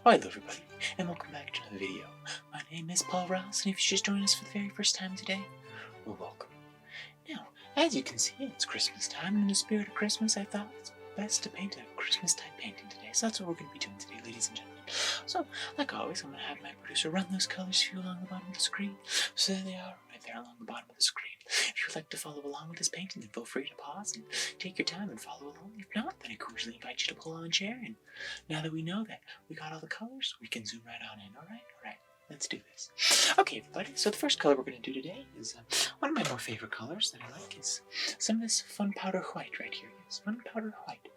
Alright, everybody, and welcome back to another video. My name is Paul Ross, and if you just joined us for the very first time today, well, welcome. Now, as you can see, it's Christmas time, and in the spirit of Christmas, I thought it's best to paint a Christmas-type painting today, so that's what we're going to be doing today, ladies and gentlemen. So, like always, I'm going to have my producer run those colors for you along the bottom of the screen. So there they are, right there along the bottom of the screen. If you would like to follow along with this painting, then feel free to pause and take your time and follow along. If not, then I cordially invite you to pull on a chair, and now that we know that we got all the colors, we can zoom right on in. Alright, let's do this. Okay, everybody, so the first color we're going to do today is one of my more favorite colors that I like is some of this fun powder white right here. Yes, fun powder white.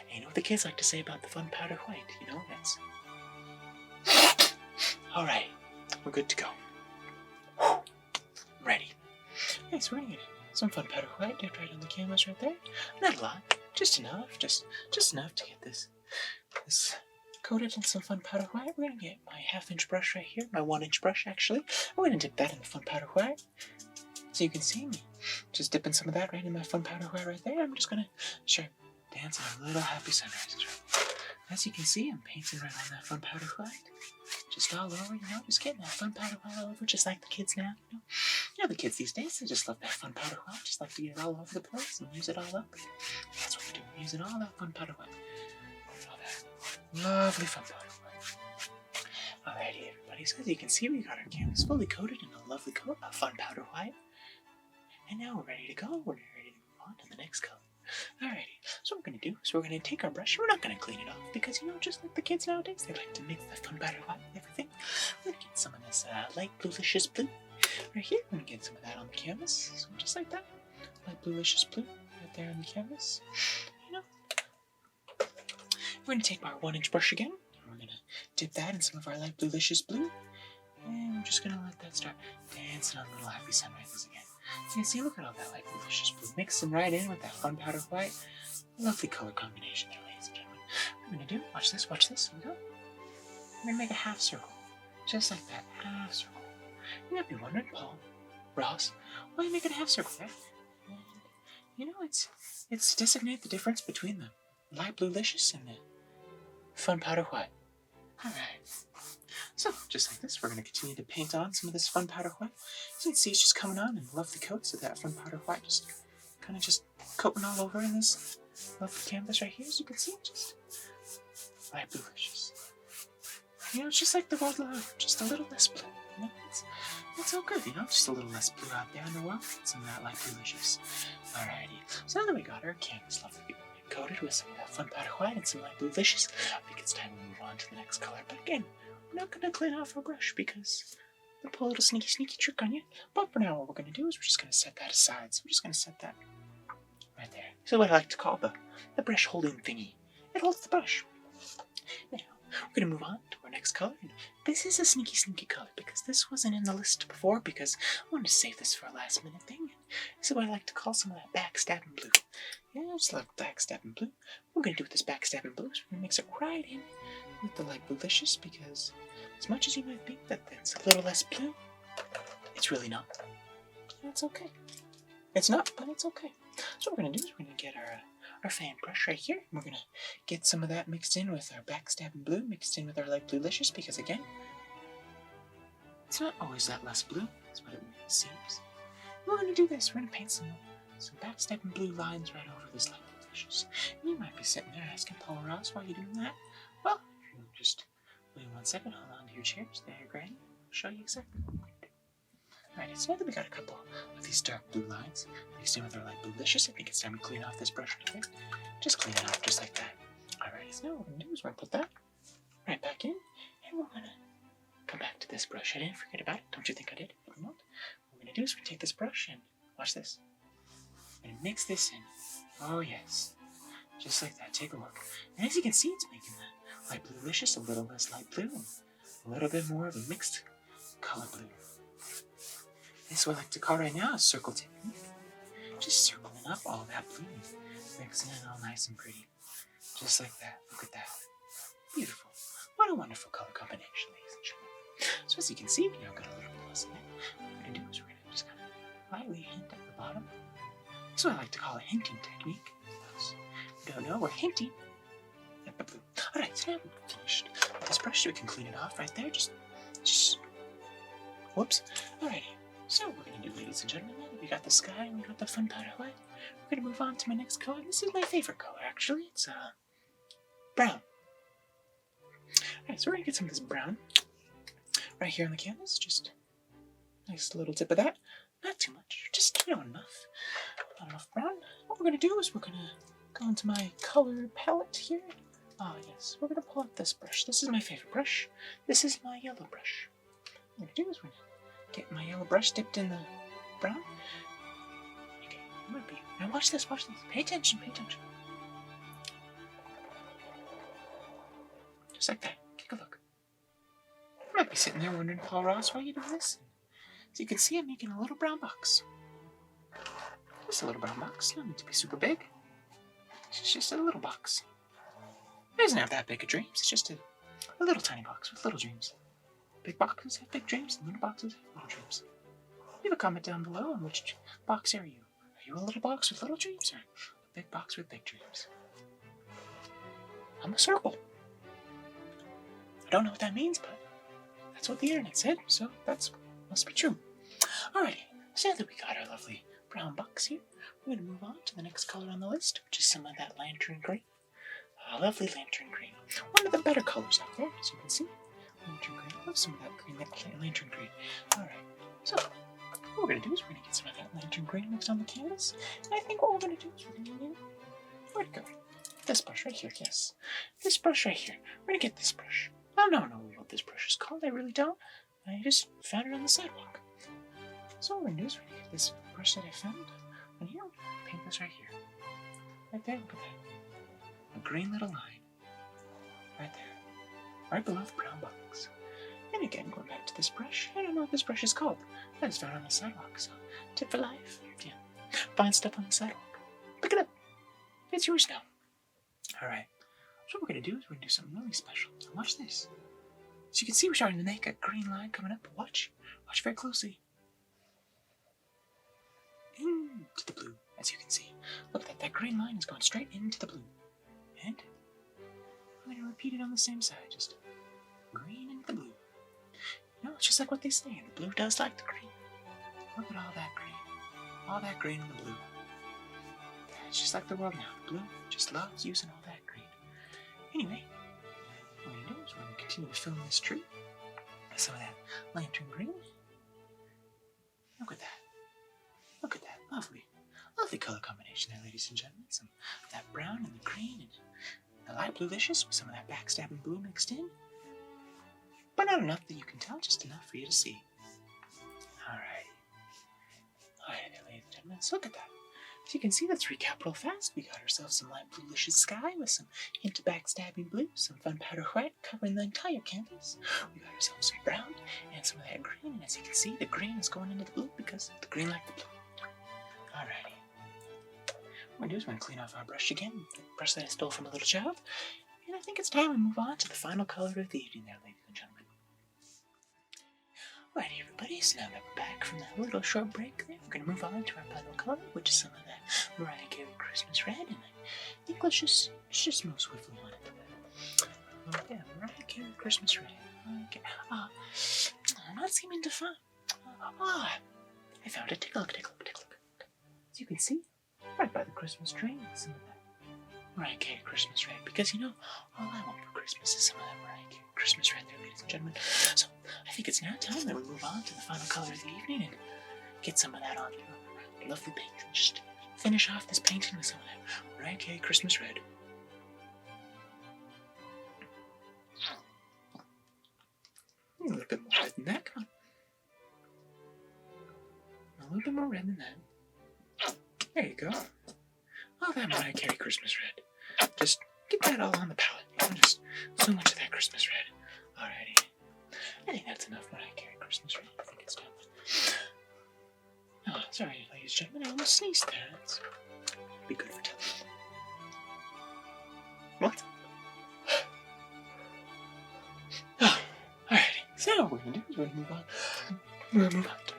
And you know what the kids like to say about the fun powder white? You know, that's... Alright, we're good to go. Ready. Okay, so we're going to get some fun powder white dipped right on the canvas right there. Not a lot, just enough, just enough to get this coated in some fun powder white. We're going to get my 1/2-inch brush right here, my 1-inch brush actually. I'm going to dip that in the fun powder white. So you can see me just dipping some of that right in my fun powder white right there. I'm just going to start dancing a little happy sunrises. As you can see, I'm painting right on that fun powder white. Just all over, just getting that fun powder white all over, just like the kids now, You know the kids these days, they just love that fun powder white, just like to get it all over the place and use it all up. That's what we do, we're using all that fun powder white. All that lovely fun powder white. Alrighty, everybody, so as you can see, we got our canvas fully coated in a lovely coat of fun powder white. And now we're ready to go, we're ready to move on to the next color. Alrighty, so what we're going to do is we're going to take our brush, we're not going to clean it off, because just like the kids nowadays, they like to mix the fun powder white with everything. We're going to get some of this light bluelicious blue right here. We're going to get some of that on the canvas, so just like that. Light bluelicious blue right there on the canvas. We're going to take our 1-inch brush again, and we're going to dip that in some of our light bluelicious blue, and we're just going to let that start dancing on little happy sunrises again. You can see, look at all that light bluelicious blue mixing right in with that fun powder white. Lovely color combination there, ladies and gentlemen. What we're going to do, watch this, here we go. We're going to make a half circle, just like that, half circle. You might be wondering, Paul, Ross, why are you making a half circle there? And, it's to designate the difference between the light bluelicious and the fun powder white. Alright. So, just like this, we're going to continue to paint on some of this fun powder white. As you can see, it's just coming on in lovely coats of that fun powder white, just kind of just coating all over in this lovely canvas right here. As you can see, just light bluelicious. It's just like the world love, just a little less blue. It's all good, just a little less blue out there in the world. Some of that light bluelicious. Alrighty, so now that we got our canvas lovely coated with some of that fun powder white and some light bluelicious, I think it's time to move on to the next color. But again, we're not going to clean off our brush because we'll pull a little sneaky trick on you. But for now, what we're going to do is we're just going to set that aside. So we're just going to set that right there. So what I like to call the brush holding thingy. It holds the brush. Now, we're going to move on to our next color. And this is a sneaky color because this wasn't in the list before because I wanted to save this for a last minute thing. This is what I like to call some of that backstabbing blue. Yeah, I just love backstabbing blue. What we're going to do with this backstabbing blue is we're going to mix it right in with the light bluelicious because as much as you might think that it's a little less blue, it's really not. That's okay. It's not, but it's okay. So what we're going to do is we're going to get our fan brush right here. And we're going to get some of that mixed in with our backstabbing blue, mixed in with our light bluelicious because again, it's not always that less blue. That's what it seems. We're going to do this. We're going to paint some backstabbing blue lines right over this light bluelicious. And you might be sitting there asking, Paul Ross, why are you doing that? Well, if you just wait 1 second, hold on to your chairs. There, Granny. I'll show you exactly what we're going to do. Alright, so now that we got a couple of these dark blue lines mixed in with our light bluelicious, I think it's time to clean off this brush right here. Just clean it off just like that. Alright, so now what we're going to do is we're going to put that right back in, and we're going to come back to this brush. I didn't forget about it. Don't you think I did? What we're going to do is we're going to take this brush and watch this. And mix this in. Oh yes. Just like that. Take a look. And as you can see, it's making the light bluelicious a little less light blue and a little bit more of a mixed color blue. This is what I like to call right now a circle technique. Just circling up all that blue and mixing it all nice and pretty. Just like that. Look at that. Beautiful. What a wonderful color combination, ladies and gentlemen. So as you can see, we now got a little plus in it. What we're going to do is we're going to just kind of lightly hint at the bottom. This is what I like to call a hinting technique. For those who don't know, we're hinting and blue. Alright, so now we're finished with this brush, so we can clean it off right there. Just, whoops. Alrighty. So what we're gonna do, ladies and gentlemen, now that we got the sky and we got the fun powder white, we're gonna move on to my next color. This is my favorite color, actually. It's brown. Alright, so we're gonna get some of this brown right here on the canvas. Just nice little tip of that. Not too much, just enough. Not enough brown. What we're gonna do is we're gonna go into my color palette here. Ah, yes, we're gonna pull out this brush. This is my favorite brush. This is my yellow brush. What we're gonna do is we're gonna get my yellow brush dipped in the brown. Okay, it might be. Now watch this, watch this. Pay attention, pay attention. Just like that. Take a look. You might be sitting there wondering, Paul Ross, why are you doing this? As you can see, I'm making a little brown box. Just a little brown box. No need to be super big. It's just a little box. It doesn't have that big of dreams. It's just a little tiny box with little dreams. Big boxes have big dreams, and little boxes have little dreams. Leave a comment down below on which box are you. Are you a little box with little dreams, or a big box with big dreams? I'm a circle. I don't know what that means, but that's what the internet said, so that must be true. Alrighty, so now that we got our lovely brown box here, we're going to move on to the next color on the list, which is some of that lantern green. Lovely lantern green. One of the better colors out there, as you can see. Lantern green. I love some of that green, lantern green. Alright, so what we're going to do is we're going to get some of that lantern green mixed on the canvas. And I think what we're going to do is we're going to where'd it go? This brush right here, yes. This brush right here. We're going to get this brush. I don't know what this brush is called. I really don't. I just found it on the sidewalk. So what we're going to do is we're going to get this brush that I found on here. Paint this right here. Right there, look at that. A green little line. Right there. Right below the brown box. And again, going back to this brush. I don't know what this brush is called. I just found it on the sidewalk, so tip for life. Yeah. Find stuff on the sidewalk. Pick it up. It's yours now. Alright. So what we're going to do is we're going to do something really special. So watch this. So you can see we're starting to make a green line coming up. But watch. Watch very closely. Into the blue, as you can see. Look at that. That green line is going straight into the blue. And I'm going to repeat it on the same side. Just green into the blue. You know, it's just like what they say. The blue does like the green. Look at all that green. All that green in the blue. It's just like the world now. The blue just loves using all that green. Anyway, what we're going to do is we're going to continue to fill this tree with some of that lantern green. Look at that. Look at that. Lovely. Lovely color combination there, ladies and gentlemen. Some of that brown and the green and the light bluelicious with some of that backstabbing blue mixed in. But not enough that you can tell, just enough for you to see. Alright. Alright there, ladies and gentlemen. Let's look at that. As you can see, let's recap real fast. We got ourselves some light bluelicious sky with some hint of backstabbing blue, some fun powder white covering the entire canvas. We got ourselves some brown and some of that green. And as you can see, the green is going into the blue because the green like the blue. Alrighty. What we're going to do is we're going to clean off our brush again, the brush that I stole from a little child. And I think it's time we move on to the final color of the evening there, ladies and gentlemen. Alrighty, everybody, so now that we're back from that little short break there, we're going to move on to our final color, which is some of that Mariah Carey Christmas Red, and I think let's just move swiftly on it. Yeah, Mariah Carey Christmas Red. Okay. I'm not seeming to find. I found it. Take a look, take a look, take a look. As you can see, right by the Christmas tree, some of that Mariah Carey Christmas Red. Because, you know, all I want for Christmas is some of that Mariah Carey Christmas Red there, ladies and gentlemen. So, I think it's now time that we move on to the final color of the evening and get some of that on your lovely paint. And just finish off this painting with some of that Mariah Carey Christmas Red. A little bit more red than that, come on. A little bit more red than that. There you go. All that Mariah Carey Christmas Red. Just get that all on the palette. You know, just so much of that Christmas Red. Alrighty. I think that's enough Mariah Carey Christmas Red. I think it's done. Oh, sorry, ladies and gentlemen. I almost sneezed there. That's be good for television. What? Oh, alrighty. So what we're going to do is we're going to move on. We're going to move on to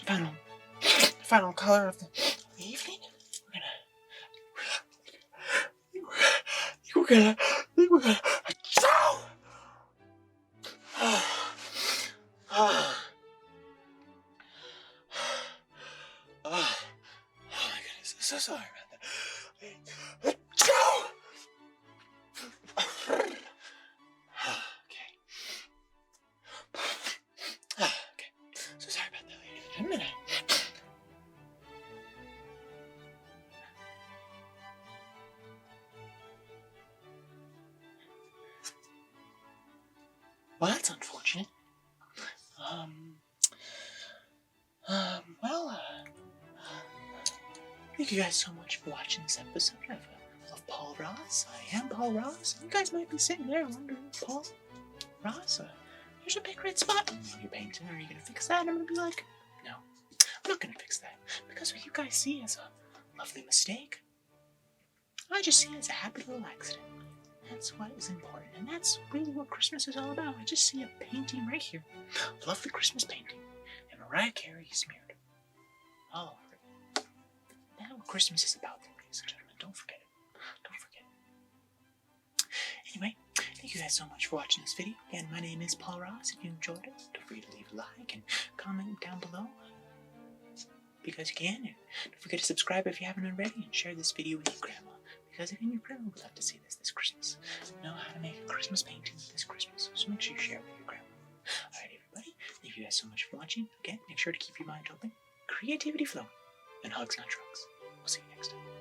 our final color of the evening. We're think we're gonna. Oh my goodness, I'm so sorry about that. Okay, so sorry about that, ladies and gentlemen. Well, that's unfortunate. Well, thank you guys so much for watching this episode of Paul Ross. I am Paul Ross. You guys might be sitting there wondering, Paul Ross, there's a big red spot on your painting. Are you going to fix that? And I'm going to be like, no, I'm not going to fix that. Because what you guys see as a lovely mistake, I just see it as a happy little accident. That's what is important. And that's really what Christmas is all about. I just see a painting right here. A lovely Christmas painting. And Mariah Carey smeared all over it. That's what Christmas is about, ladies and gentlemen. Don't forget it. Don't forget it. Anyway, thank you guys so much for watching this video. Again, my name is Paul Ross. If you enjoyed it, don't forget to leave a like and comment down below. Because you can. And don't forget to subscribe if you haven't already. And share this video with your grandma. Because again, your grandma would love to see this Christmas. Know how to make a Christmas painting this Christmas. So make sure you share it with your grandma. Alright, everybody. Thank you guys so much for watching. Again, make sure to keep your mind open, creativity flowing, and hugs, not drugs. We'll see you next time.